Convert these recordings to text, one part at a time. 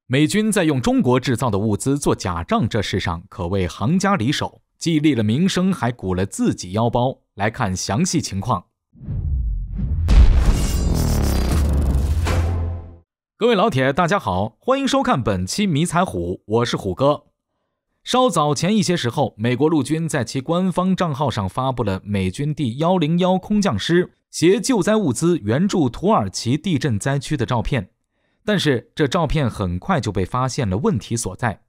美军在用中国制造的物资做假账这事上可谓行家里手，既立了名声，还鼓了自己腰包。来看详细情况。各位老铁大家好，欢迎收看本期迷彩虎，我是虎哥。稍早前一些时候，美国陆军在其官方账号上发布了美军第101空降师携救灾物资援助土耳其地震灾区的照片。但是这照片很快就被发现了问题所在，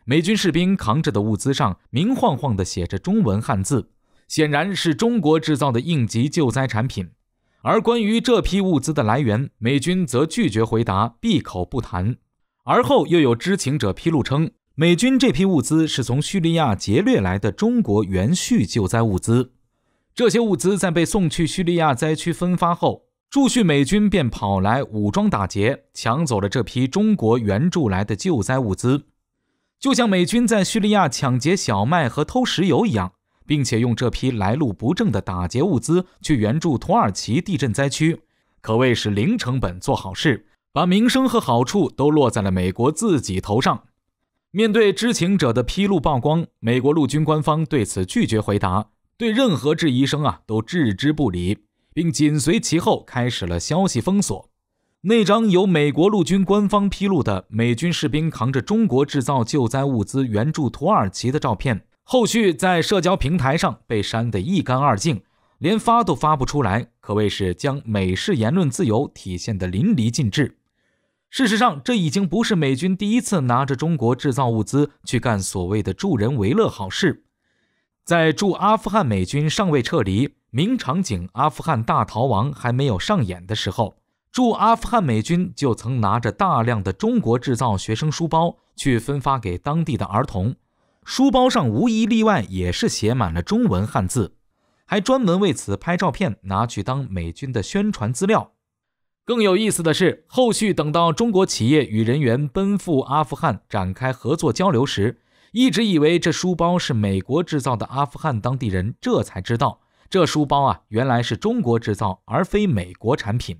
美军士兵扛着的物资上明晃晃地写着中文汉字，显然是中国制造的应急救灾产品。而关于这批物资的来源，美军则拒绝回答，闭口不谈。而后又有知情者披露称，美军这批物资是从叙利亚劫掠来的中国援叙救灾物资。这些物资在被送去叙利亚灾区分发后，驻叙美军便跑来武装打劫，抢走了这批中国援助来的救灾物资。就像美军在叙利亚抢劫小麦和偷石油一样，并且用这批来路不正的打劫物资去援助土耳其地震灾区，可谓是零成本做好事，把名声和好处都落在了美国自己头上。面对知情者的披露曝光，美国陆军官方对此拒绝回答，对任何质疑声都置之不理，并紧随其后开始了消息封锁。那张由美国陆军官方披露的美军士兵扛着中国制造救灾物资援助土耳其的照片，后续在社交平台上被删得一干二净，连发都发不出来，可谓是将美式言论自由体现得淋漓尽致。事实上，这已经不是美军第一次拿着中国制造物资去干所谓的助人为乐好事。在驻阿富汗美军尚未撤离，名场景阿富汗大逃亡还没有上演的时候，驻阿富汗美军就曾拿着大量的中国制造学生书包去分发给当地的儿童，书包上无一例外也是写满了中文汉字，还专门为此拍照片拿去当美军的宣传资料。更有意思的是，后续等到中国企业与人员奔赴阿富汗展开合作交流时，一直以为这书包是美国制造的阿富汗当地人这才知道，这书包原来是中国制造而非美国产品，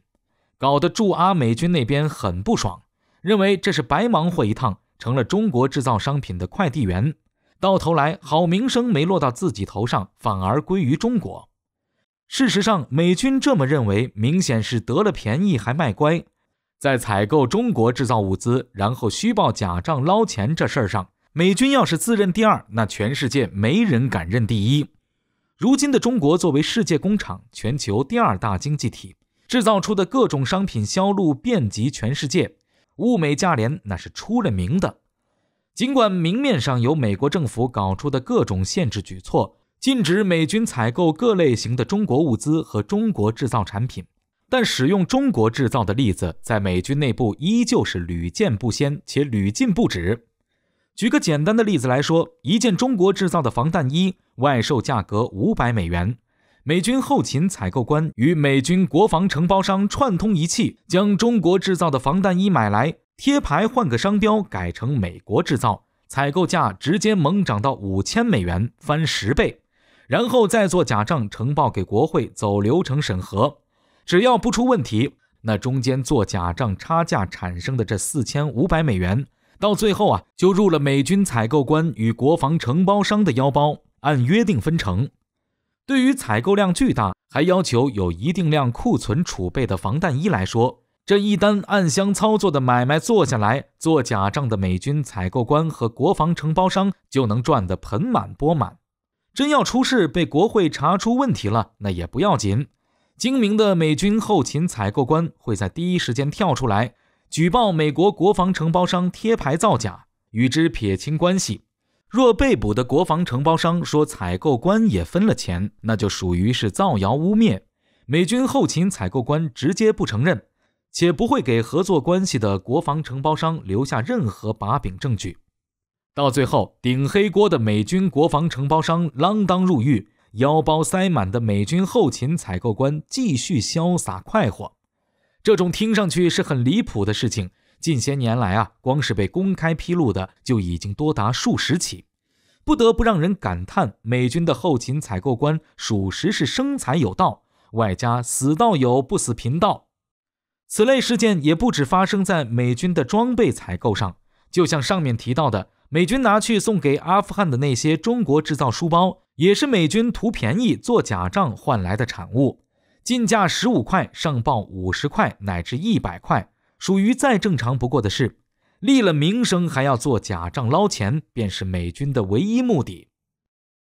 搞得驻阿美军那边很不爽，认为这是白忙活一趟，成了中国制造商品的快递员，到头来好名声没落到自己头上，反而归于中国。事实上，美军这么认为明显是得了便宜还卖乖，在采购中国制造物资然后虚报假账捞钱这事儿上，美军要是自认第二，那全世界没人敢认第一。如今的中国作为世界工厂，全球第二大经济体，制造出的各种商品销路遍及全世界，物美价廉那是出了名的。尽管明面上有美国政府搞出的各种限制举措，禁止美军采购各类型的中国物资和中国制造产品，但使用中国制造的例子在美军内部依旧是屡见不鲜，且屡禁不止。举个简单的例子来说，一件中国制造的防弹衣外售价格$500，美军后勤采购官与美军国防承包商串通一气，将中国制造的防弹衣买来，贴牌换个商标改成美国制造，采购价直接猛涨到$5000，翻10倍，然后再做假账呈报给国会走流程审核，只要不出问题，那中间做假账差价产生的这$4500，到最后就入了美军采购官与国防承包商的腰包，按约定分成。对于采购量巨大，还要求有一定量库存储备的防弹衣来说，这一单暗箱操作的买卖做下来，做假账的美军采购官和国防承包商就能赚得盆满钵满。真要出事被国会查出问题了，那也不要紧，精明的美军后勤采购官会在第一时间跳出来举报美国国防承包商贴牌造假，与之撇清关系。若被捕的国防承包商说采购官也分了钱，那就属于是造谣污蔑，美军后勤采购官直接不承认，且不会给合作关系的国防承包商留下任何把柄证据。到最后，顶黑锅的美军国防承包商锒铛入狱，腰包塞满的美军后勤采购官继续潇洒快活。这种听上去是很离谱的事情，近些年来光是被公开披露的就已经多达数十起，不得不让人感叹美军的后勤采购官属实是生财有道，外加死道友不死贫道。此类事件也不止发生在美军的装备采购上，就像上面提到的，美军拿去送给阿富汗的那些中国制造书包，也是美军图便宜做假账换来的产物。进价15块上报50块乃至100块，属于再正常不过的事。立了名声还要做假账捞钱，便是美军的唯一目的。